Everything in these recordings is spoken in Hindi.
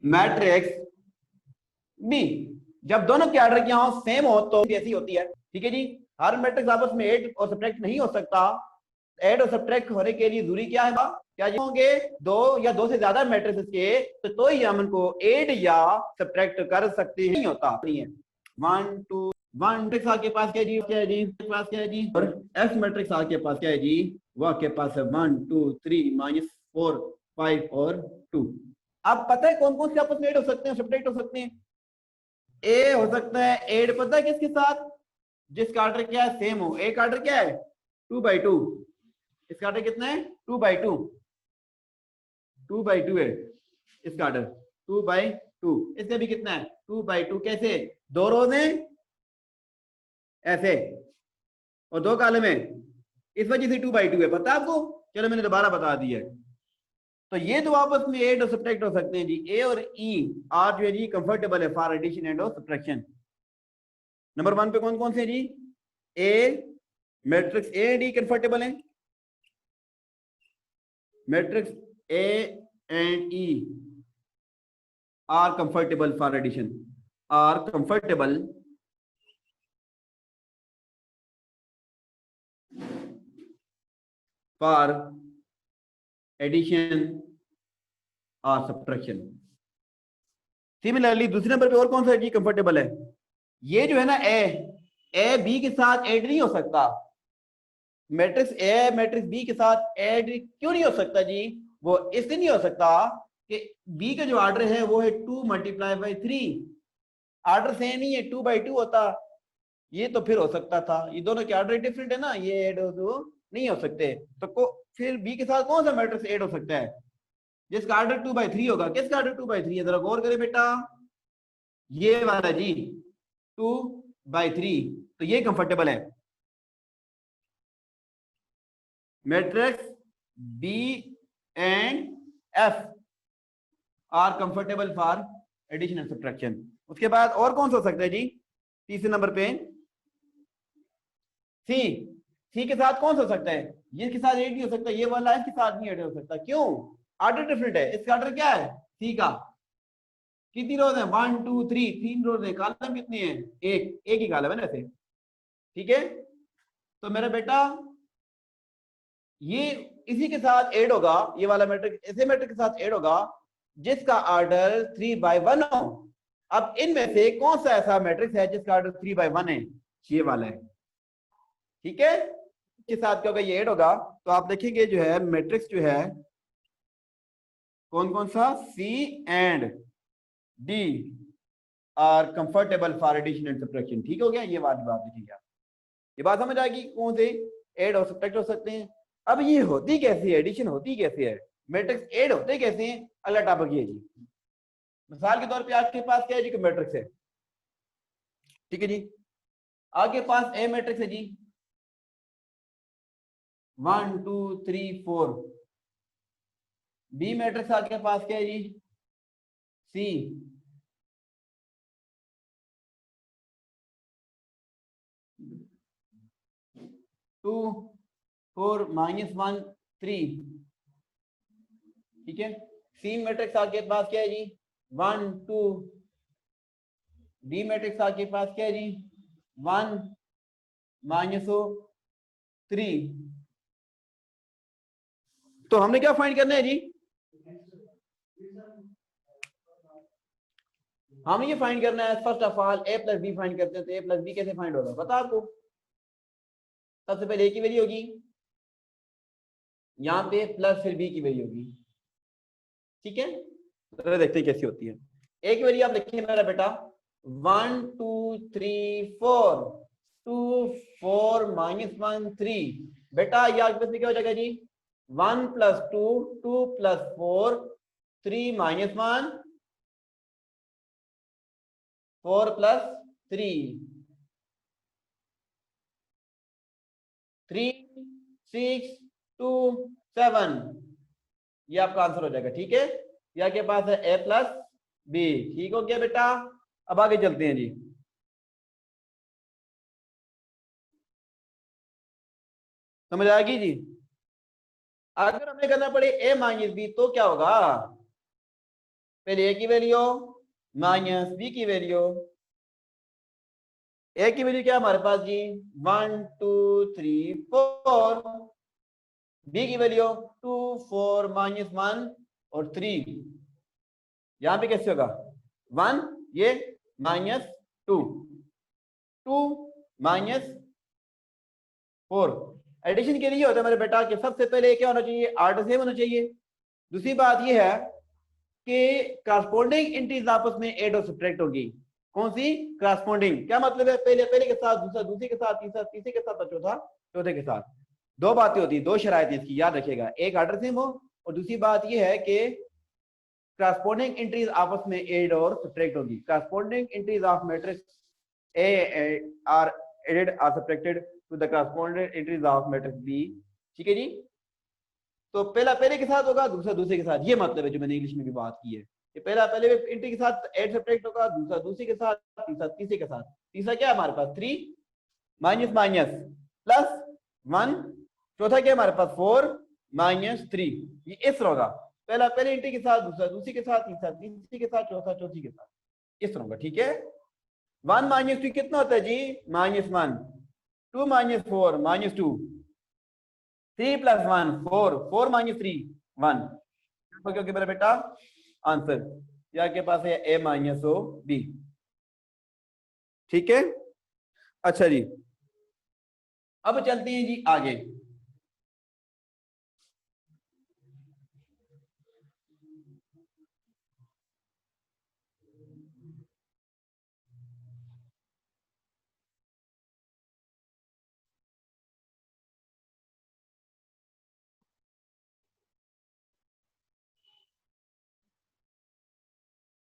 Matrix B. जब दोनों के ऑर्डर की यहां सेम हो तो ऐसी होती है, ठीक है जी। हर मैट्रिक्स आपस में ऐड और सब्ट्रैक्ट नहीं हो सकता। ऐड और सब्ट्रैक्ट होने के लिए जरूरी क्या है, क्या होंगे, दो या दो से ज्यादा मैट्रिक्स के, तो ही हम उनको ऐड या सब्ट्रैक्ट कर सकते हैं, नहीं होता नहीं है। 1 2 1 मैट्रिक्स आपके पास क्या है जी, क्या है जी, पास क्या है जी, और एफ मैट्रिक्स आपके पास क्या है जी, वो आपके पास है 1 2 3 -4 5 और 2। अब पता है कौन कौन से आपस में ऐड हो सकते हैं, सब्ट्रैक्ट हो सकते हैं। ए हो सकता है ऐड, पता है किसके साथ, जिसका ऑर्डर क्या है सेम हो। ए का ऑर्डर क्या है 2/2, इसका ऑर्डर कितना है 2/2, 2/2 है इसका ऑर्डर, 2/2। इसका भी कितना है 2/2। कैसे, दो रोज हैं ऐसे और दो कॉलम है, इस वजह से 2/2 है, पता आपको। चलो मैंने दोबारा बता दिया है। तो ये दो आपस में ऐड और सब्ट्रैक्ट हो सकते हैं जी। ए और ई आर जो है जी कंफर्टेबल है फॉर एडिशन एंड और सब्ट्रैक्शन। नंबर 1 पे कौन कौन से जी, A matrix A D comfortable है, matrix A and E are comfortable for addition, are comfortable for addition और सब्ट्रैक्शन। सिमिलरली दूसरे नंबर पे और कौन सा जी कंफर्टेबल है, ये जो है ना ए बी के साथ ऐड नहीं हो सकता। मैट्रिक्स ए मैट्रिक्स बी के साथ ऐड क्यों नहीं हो सकता जी, वो इसलिए नहीं हो सकता कि बी का जो ऑर्डर है वो है 2 × 3, ऑर्डर सेम नहीं है, 2/2 होता। ये तो फिर हो सकता था, ये दोनों के ऑर्डर डिफरेंट है ना, ये ऐड हो नहीं हो सकते। तो फिर बी के साथ कौन सा मैट्रिक्स ऐड हो सकता है, जिसका ऑर्डर 2/3 होगा। किसका ऑर्डर 2/3 है, जरा गौर करें बेटा, ये वाला जी 2/3, तो ये कंफर्टेबल है। Matrix B and F are comfortable for addition and subtraction. उसके बाद और कौन सा हो सकता है जी, तीसरे नंबर पे सी। सी के साथ कौन सा हो सकता है, ये के साथ ऐड नहीं हो सकता, ये वाला इसके साथ नहीं ऐड हो सकता, क्यों, ऑर्डर डिफरेंट है। इसका ऑर्डर क्या है सी का, कितनी रोज है 1 2 3, 3 रोज है, कॉलम कितनी है, एक ही कॉलम है ना ऐसे, ठीक है। तो मेरा बेटा ये इसी के साथ ऐड होगा, ये वाला मैट्रिक्स ऐसे मैट्रिक्स के साथ ऐड होगा जिसका ऑर्डर 3/1 हो। अब इनमें से कौन सा ऐसा मैट्रिक्स है जिसका ऑर्डर 3/1 है, ये वाला है, ठीक है। के साथ क्या होगा, ये ऐड होगा, तो आप देखेंगे जो है मैट्रिक्स जो है कौन कौन सा, C and D are comfortable for addition and subtraction. ठीक हो गया, ये बात लिखिए आप, ये बात समझ आएगी कौन से ऐड और सब्ट्रैक्ट हो सकते हैं। अब ये होती कैसे है, एडिशन होती कैसे है, मैट्रिक्स ऐड होते कैसे हैं, अगला टॉपिक ये जी। मिसाल के तौर पे आपके पास क्या है जी, मैट्रिक्स है, ठीक है जी। आपके पास ए मैट्रिक्स है जी 1 2 3 4। बी मैट्रिक्स आपके पास क्या है जी, सी। 2 4 -1 3, ठीक है। सी मैट्रिक्स आपके पास क्या है जी 1 2। बी मैट्रिक्स आपके पास क्या है जी 1 -3। तो हमने क्या फाइंड करना है जी, हमें ये फाइंड करना है first of all A plus B find करते हैं। तो ए प्लस बी कैसे फाइंड होगा पता आपको, सबसे पहले ए की वैल्यू होगी, यहाँ पे प्लस फिर बी की वैल्यू होगी, ठीक है। तो देखते हैं कैसी होती है। ए की वैल्यू आप लिखिए मेरा बेटा 1 2 3 4, 2 4 -1 3। बेटा ये आपके पास क्या हो जाएगा जी 1 + 2 2 + 4 3 -1 4 + 3 3 6 2 7, ये आपका आंसर हो जाएगा, ठीक है। ये आपके पास है ए प्लस बी, ठीक हो गया बेटा। अब आगे चलते हैं जी। समझ आएगी जी। अगर हमें करना पड़े ए - बी तो क्या होगा, पहले ए की वैल्यू माइनस बी की वैल्यू। ए की वैल्यू क्या हमारे पास जी 1 2 3 4, बी की वैल्यू 2 4 -1 और 3। यहां पे कैसे होगा 1 ये -2 2 -4। एडिशन के लिए होता है मेरे बेटा कि सबसे पहले क्या होना चाहिए आर्डर सेम होना चाहिए। दूसरी बात ये है कि करस्पॉन्डिंग एंट्रीज आपस में ऐड और सब्ट्रैक्ट होगी। कौन सी करस्पॉन्डिंग, क्या मतलब है पहले पहले के साथ दूसरा दूसरे के साथ तीसरा तीसरे के साथ चौथा चौथे के साथ। दो बातें होती है, दो शरायत इसकी याद रखिएगा, एक आर्डर सेम हो और दूसरी बात ये है कि करस्पॉन्डिंग एंट्रीज आपस में ऐड और सब्ट्रैक्ट होगी। Corresponding entries of matrix A are added or subtracted to the corresponding entries of matrix B. ठीक है जी, तो पहला पहले के साथ होगा दूसरा दूसरे के साथ, ये मतलब है जो मैंने इंग्लिश में भी बात की है कि पहला पहले एंट्री के साथ ऐड सब्ट्रैक्ट होगा, दूसरा दूसरे के साथ, तीसरा तीसरे के साथ। तीसरा क्या है हमारे पास 3 माइनस माइनस प्लस 1, चौथा क्या हमारे पास 4 -3। ये इस तरह होगा, पहला पहले एंट्री के साथ दूसरा दूसरे के साथ, तीसरा तीसरे के साथ, चौथा चौथी के साथ, इस तरह होगा। ठीक है, 1 -2 कितना होता है जी -1, 2 -4 -2, 3 + 1 4, 4 -3 1। क्योंकि मेरा बेटा आंसर या के पास है a - b। ठीक है, अच्छा जी अब चलते हैं जी आगे।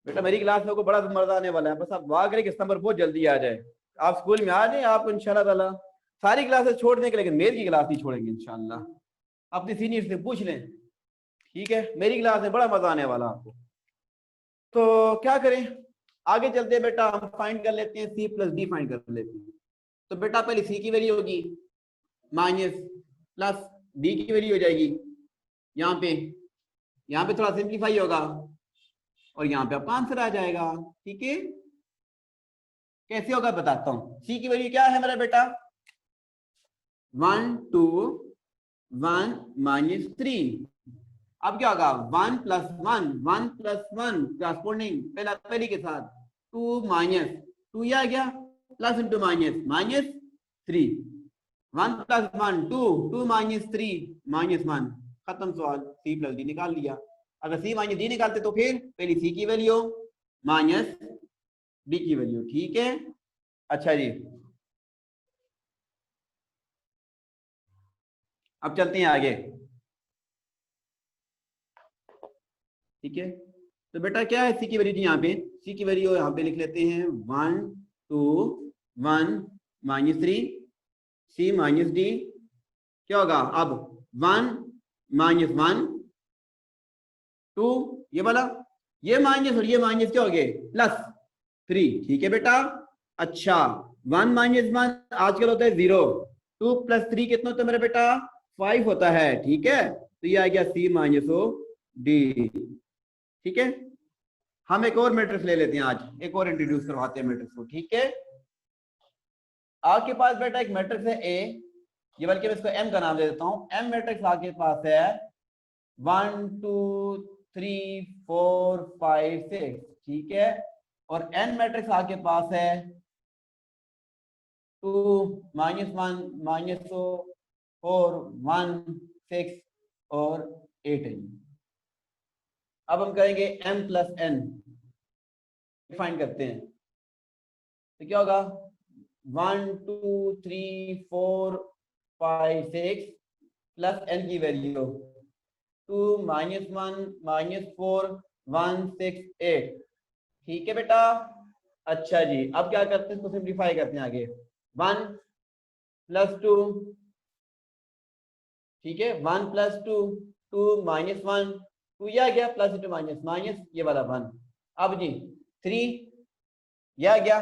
बेटा मेरी क्लास में को बड़ा मजा आने वाला है, बस आप दुआ करें कि इस नंबर बहुत जल्दी आ जाए, आप स्कूल में आ जाए, आपको इंशाल्लाह ताला सारी क्लासेस छोड़ देंगे लेकिन मेरी की क्लास नहीं छोड़ेंगे इंशाल्लाह। अपने सीनियर से पूछ लें, ठीक है, मेरी क्लास में बड़ा मजा आने वाला आपको। तो क्या करें, आगे चलते हैं बेटा, हम फाइंड कर लेते हैं सी प्लस डी फाइंड कर लेते हैं। तो बेटा पहले सी की वैल्यू होगी माइनस प्लस डी की वैल्यू हो जाएगी, यहाँ पे थोड़ा सिंप्लीफाई होगा और यहाँ पे आपका आंसर आ जाएगा। ठीक है, कैसे होगा बताता हूं। सी की वैल्यू क्या है मेरा बेटा 1 2 1 -3। अब क्या होगा 1 + 1 1 + 1 करस्पॉन्डिंग पहला पहली के साथ 2 -2 ये आ गया प्लस इंटू माइनस -3, 1 + 1 2 2 -3 -1, खत्म सवाल। सी प्लस डी निकाल लिया। अगर सी माइनस डी निकालते तो फिर पहली सी की वैल्यू माइनस डी की वैल्यू। ठीक है, अच्छा जी अब चलते हैं आगे। ठीक है, तो बेटा क्या है सी की वैल्यू जी, यहाँ पे सी की वैल्यू यहाँ पे लिख लेते हैं 1 2 1 -3 सी माइनस डी क्या होगा अब 1 -1 2 ये वाला, ये माइनस और ये माइनस क्या हो गए +3। ठीक है बेटा, अच्छा 1 -1 आजकल होता है 0, 2 + 3 कितना होता है मेरा बेटा 5 होता है। ठीक है, तो ये आ गया सी - डी। ठीक है, हम एक और मैट्रिक्स ले लेते हैं, आज एक और इंट्रोड्यूस करवाते हैं मैट्रिक्स को। ठीक है, आपके पास बेटा एक मैट्रिक्स है ए, ये बल्कि मैं इसको एम का नाम दे देता हूं, एम मैट्रिक्स आपके पास है 1 2 3 4 5 6। ठीक है, और एन मैट्रिक्स आपके पास है 2 -1 -4 1 6 और 8 है। अब हम करेंगे m + n फाइंड करते हैं, तो क्या होगा 1 2 3 4 5 6 प्लस n की वैल्यू 2 -1 -4 1 6 8। ठीक है बेटा, अच्छा जी अब क्या करते हैं, इसको सिंप्लीफाई करते हैं आगे 1 + 2। ठीक है, 1 + 2 2 -1 2 ये आ गया प्लस इंटू माइनस माइनस ये वाला 1। अब जी 3 ये आ गया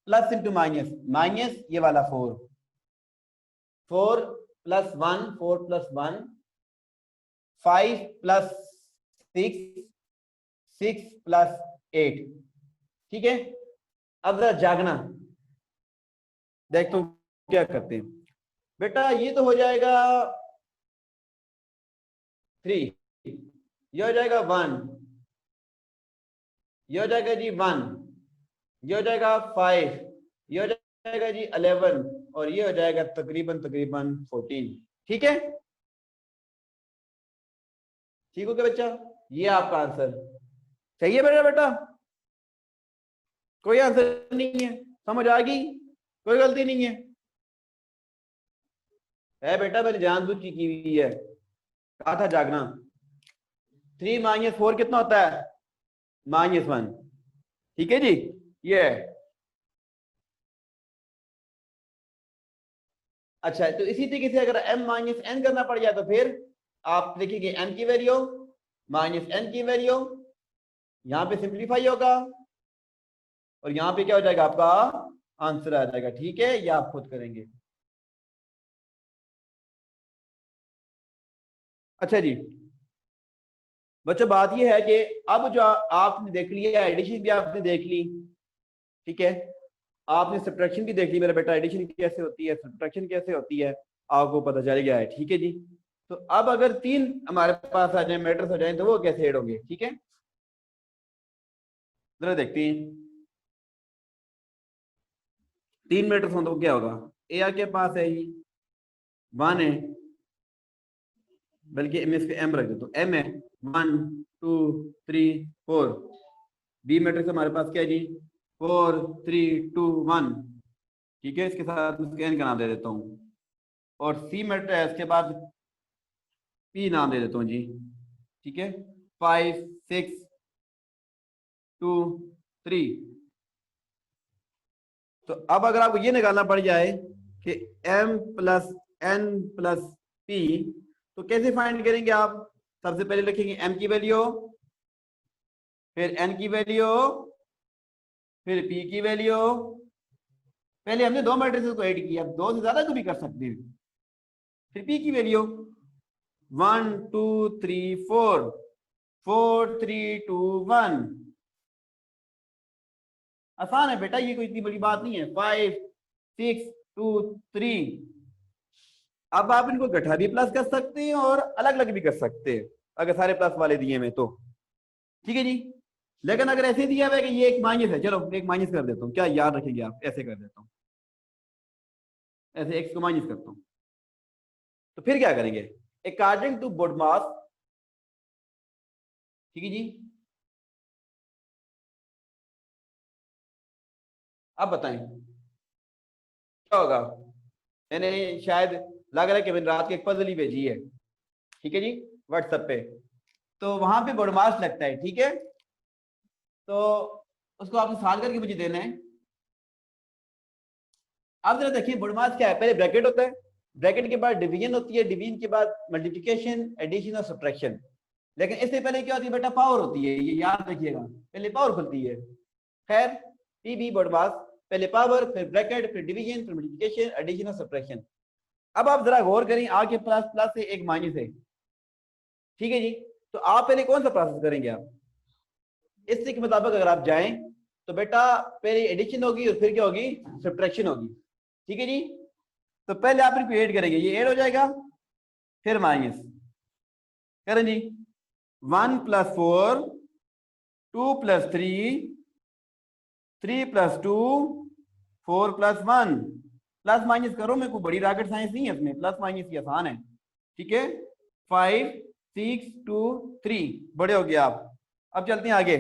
प्लस इंटू माइनस माइनस ये वाला 4 4 + 1 4 + 1 5 + 6 6 प्लस 8। ठीक है, अब जरा जागना, देखते हूँ क्या करते हैं। बेटा ये तो हो जाएगा 3, ये हो जाएगा 1, ये हो जाएगा जी 1, ये हो जाएगा 5, ये हो जाएगा जी 11, और ये हो जाएगा तकरीबन 14। ठीक है, ठीक हो गया बच्चा, ये आपका आंसर सही है मेरा बेटा, कोई आंसर नहीं है, समझ आ गई, कोई गलती नहीं है बेटा, मैंने जानबूझ की हुई है, कहा था जागना। 3 - 4 कितना होता है? -1। ठीक है जी, ये है। अच्छा, तो इसी तरीके से अगर m - n करना पड़ जाए तो फिर आप लिखेंगे m की वैल्यू माइनस n की वैल्यू, यहां पे सिंप्लीफाई होगा और यहां पे क्या हो जाएगा, आपका आंसर आ जाएगा। ठीक है, ये आप खुद करेंगे। अच्छा जी बच्चों, बात ये है कि अब जो आपने देख लिया, एडिशन भी आपने देख ली, ठीक है, आपने सब्ट्रैक्शन भी देख ली मेरा बेटा, एडिशन कैसे होती है, सब्ट्रैक्शन कैसे होती है, आपको पता चल गया है। ठीक है जी, तो अब अगर 3 हमारे पास आ जाए, मैटर्स हो जाए, तो वो कैसे ऐड होंगे? ठीक है, जरा देखते हैं। 3 मैटर्स हो तो क्या होगा? ए आपके पास है ही 1 है, बल्कि मैं इसके एम रख देता हूँ, एम है 1 2 3 4। बी मैट्रिक्स हमारे पास क्या है जी? 4 3 2 1। ठीक है, इसके साथ इसके एन का नाम दे देता हूँ, और सी मैट्रिक्स है इसके बाद पी नाम दे देता हूँ जी। ठीक है, 5 6 2 3। तो अब अगर आपको ये निकालना पड़ जाए कि m plus n plus p, तो कैसे फाइंड करेंगे आप? सबसे पहले लिखेंगे m की वैल्यू, फिर n की वैल्यू, फिर p की वैल्यू। पहले हमने 2 मैट्रिसेस को ऐड किया, अब 2 से ज्यादा को भी कर सकते हैं। फिर p की वैल्यू 1 2 3 4 4 3 2 1। आसान है बेटा, ये कोई इतनी बड़ी बात नहीं है। 5 6 2 3। अब आप इनको गठा भी प्लस कर सकते हैं और अलग अलग भी कर सकते हैं, अगर सारे प्लस वाले दिए में तो। ठीक है जी, लेकिन अगर ऐसे दिया हुआ है कि ये एक माइनस है, चलो एक माइनस कर देता हूँ, क्या याद रखेंगे आप? ऐसे कर देता हूँ, ऐसे एक्स को माइनस करता हूँ, तो फिर क्या करेंगे? According to BODMAS. ठीक है जी, अब बताएं क्या होगा। मैंने शायद लग रहा है कि मैंने रात की एक पजल ही भेजी है, ठीक है जी, व्हाट्सएप पे, तो वहां पे बोडमास लगता है। ठीक है, तो उसको आपने सॉल्व करके मुझे देना है। आप जरा देखिए बोडमास क्या है, पहले ब्रैकेट होता है, ब्रैकेट के बाद डिवीजन होती है, डिवीजन के बाद मल्टीप्लिकेशन एडिशन और सब्ट्रैक्शन। लेकिन इससे पहले क्या होती है बेटा? पावर होती है, ये याद रखिएगा, पहले पावर खुलती है। खैर, पी बी बोडमास, पहले पावर, फिर ब्रैकेट, फिर डिवीजन, फिर मल्टीप्लिकेशन एडिशन और सब्ट्रैक्शन। अब आप जरा गौर करें, आगे प्लस प्लस से एक माइनस है। ठीक है जी, तो आप पहले कौन सा प्रोसेस करेंगे? आप इससे के मुताबिक अगर आप जाएं तो बेटा पहले एडिशन होगी और फिर क्या होगी? सब्ट्रैक्शन होगी। ठीक है जी, तो पहले आप इनको ऐड करेंगे, ये ऐड हो जाएगा, फिर माइनस करें जी। 1 + 4 2 + 3 3 + 2 4 + 1। प्लस माइनस करो, मेरे को बड़ी रॉकेट साइंस नहीं है इसमें, प्लस माइनस की आसान है। ठीक है, 5 6 2 3, बड़े हो गए आप। अब चलते हैं आगे,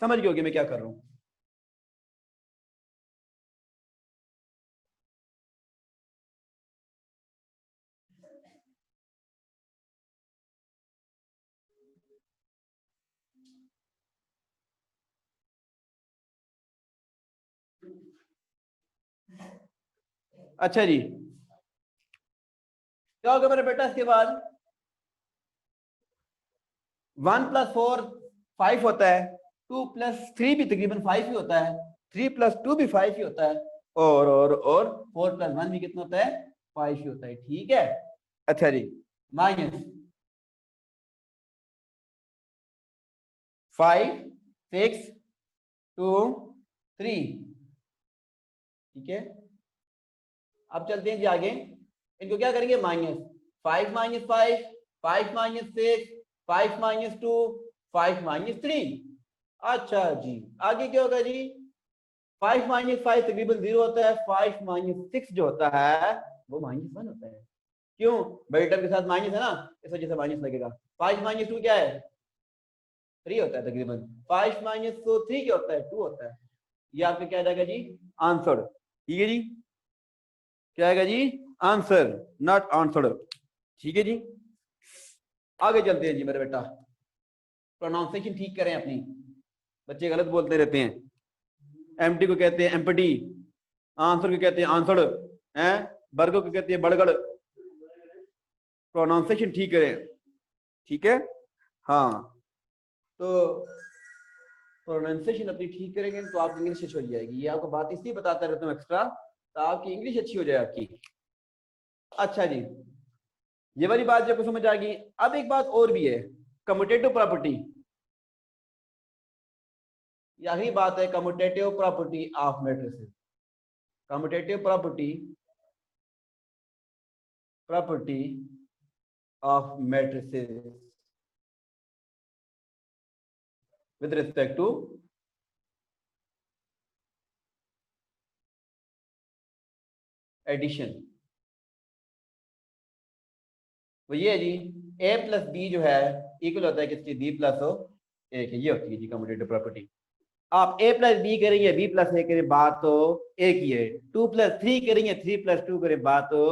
समझ गए होगे मैं क्या कर रहा हूं। अच्छा जी, क्या होगा मेरे बेटा इसके बाद? 1 + 4 5 होता है, 2 + 3 भी तकरीबन 5 ही होता है, 3 + 2 भी 5 ही होता है, और 4 + 1 भी कितना होता है? 5 ही होता है। ठीक है, अच्छा जी, माइनस 5 6 2 3। ठीक है, अब चलते हैं जी आगे। इनको क्या करेंगे, minus 5 minus 5, 5 minus 6, 5 minus 2, 5 minus 3। अच्छा जी, आगे क्या होगा जी, 5 माइनस 5 तकरीबन 0 होता है, 5 माइनस 6 जो होता है वो -1 होता है। क्यों, बड़े टर्म के साथ माइनस है ना, इस वजह से माइनस लगेगा। 5 माइनस 2 क्या है, 3 होता है तकरीबन। 5 माइनस 3 क्या होता है, 2 होता है। ये आपका क्या जाएगा जी, आंसर। ठीक है जी, क्या आएगा जी, आंसर, नॉट आंसर। ठीक है जी, आगे चलते हैं जी मेरे बेटा। प्रोनाउंसिएशन ठीक करें अपनी, बच्चे गलत बोलते रहते हैं। एम्प्टी को कहते हैं एम्पटी, आंसर को कहते हैं आंसर, हैं बर्गर को कहते हैं बड़गड़। प्रोनाउंसिएशन ठीक करें, ठीक है। हाँ, तो प्रोनाउंसिएशन अपनी ठीक करेंगे तो आपकी इंग्लिश अच्छी हो जाएगी। ये आपको बात इसलिए बताता रहता हूँ एक्स्ट्रा, तो आपकी इंग्लिश अच्छी हो जाए आपकी। अच्छा जी, ये वाली बात जब समझ आ गई। अब एक बात और भी है, कम्यूटेटिव प्रॉपर्टी। यही बात है, commutative property of matrices. Commutative property of matrices with respect to addition. वो ये है जी, a प्लस बी जो है इक्वल होता है किसकी, बी प्लस ए के। ये होती है जी कम्यूटेटिव प्रॉपर्टी। आप a प्लस बी करेंगे, b प्लस ए करें, बात तो एक ही है। 2 प्लस 3 करेंगे, 3 प्लस 2 करें, बात तो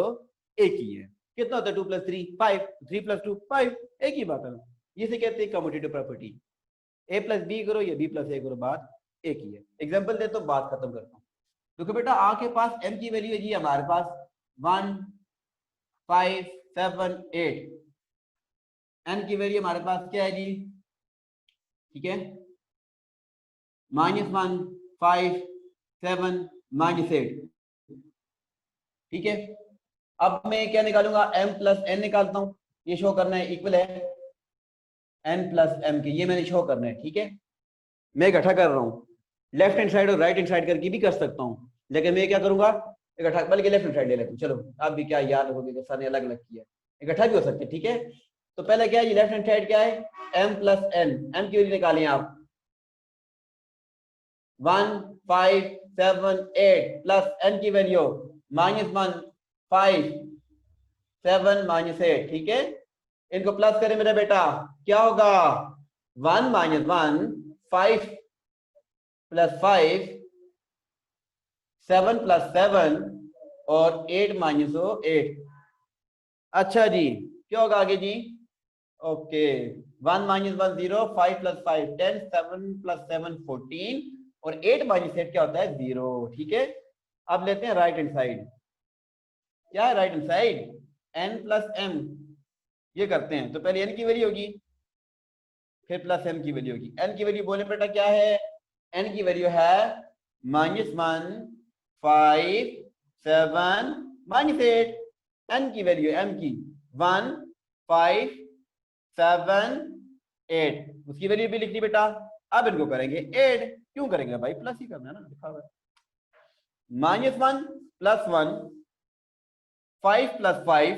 एक ही है। कितना होता है 2 प्लस 3, 5, 3 प्लस 2 5, एक ही बात है। ये से कहते हैं commutative property. a plus B करो या b प्लस ए करो, बात एक ही है। एग्जाम्पल दे तो बात खत्म करता हूँ। देखो बेटा, आपके पास m की वैल्यू है जी हमारे पास 1 5 7 8। n की वैल्यू हमारे पास क्या है जी, ठीक है, -1 5 7 -8। ठीक है, अब मैं क्या निकालूंगा, m प्लस n निकालता हूं। ये शो करना है इक्वल है n प्लस m के, ये मैंने शो करना है। ठीक है, मैं इकट्ठा कर रहा हूँ, लेफ्ट हैंड साइड और राइट हैंड साइड करके भी कर सकता हूँ, लेकिन मैं क्या करूंगा, इकट्ठा, बल्कि लेफ्ट हैंड साइड ले लेता हूँ। चलो, आप भी क्या याद रखोगे, सर ने अलग अलग किया, इकट्ठा भी हो सकती है। ठीक है, तो पहले क्या है, ये लेफ्ट हैंड साइड क्या है, m प्लस n। m की वैल्यू निकालें आप, 1 5 7 8 प्लस n की वैल्यू -1 5 7 -8। ठीक है, इनको प्लस करें मेरा बेटा, क्या होगा, 1 -1 5 प्लस 5 7 प्लस 7 और 8 -8। अच्छा जी, क्या होगा आगे जी, ओके, 1 -1 0, 5 प्लस 5 10, 7 प्लस 7 14 और 8 -8 क्या होता है, 0। ठीक है, अब लेते हैं राइट हैंड साइड। क्या है right hand side, n plus m। ये करते हैं, तो पहले n की वैल्यू होगी, फिर प्लस m की वैल्यू होगी। n की वैल्यू बोले बेटा क्या है, n की वैल्यू है -1 5 7 -8। n की वैल्यू m की 1 5 7 8, उसकी वैल्यू भी लिख दी बेटा। अब इनको करेंगे ऐड, क्यों करेंगे भाई, प्लस ही करना है ना, लिखा हुआ है। -1 plus 1 5 plus 5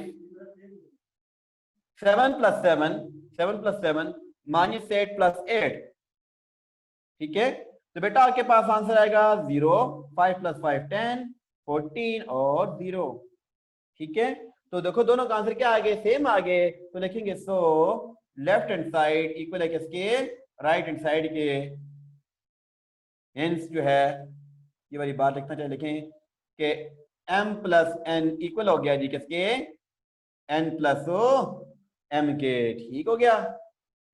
7 plus 7 7 plus 7 -8 plus 8। ठीक है, तो बेटा आपके पास आंसर आएगा 0, 5 प्लस 5 10 14 और 0। ठीक है, तो देखो दोनों का आंसर क्या आ गए, सेम आ गए। तो लिखेंगे so left hand side equal है किसके, राइट हैंड साइड के। हेंस जो है ये वाली बात लिखना चाहिए, लिखें कि m प्लस n इक्वल हो गया जी किसके, n प्लस m के। ठीक हो गया।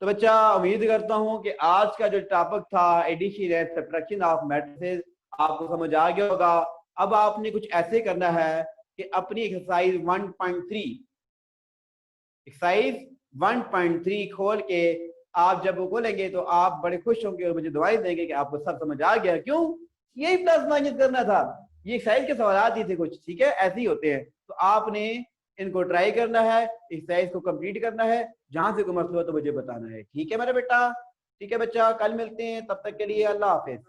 तो बच्चा उम्मीद करता हूं कि आज का जो टॉपिक था addition and subtraction of matrices आपको समझ आ गया होगा। अब आपने कुछ ऐसे करना है कि अपनी एक्सरसाइज 1.3 खोल के आप जब वो खोलेंगे तो आप बड़े खुश होंगे और मुझे दुआएं देंगे कि आपको सब समझ आ गया। क्यों, यही प्लस माइनस करना था, ये एक्सरसाइज के सवाल ही थे कुछ। ठीक है, ऐसे ही होते हैं। तो आपने इनको ट्राई करना है, एक्सरसाइज को कंप्लीट करना है, जहां से कोई मसला हो तो मुझे बताना है। ठीक है मेरा बेटा, ठीक है बच्चा, कल मिलते हैं, तब तक के लिए अल्लाह हाफिज।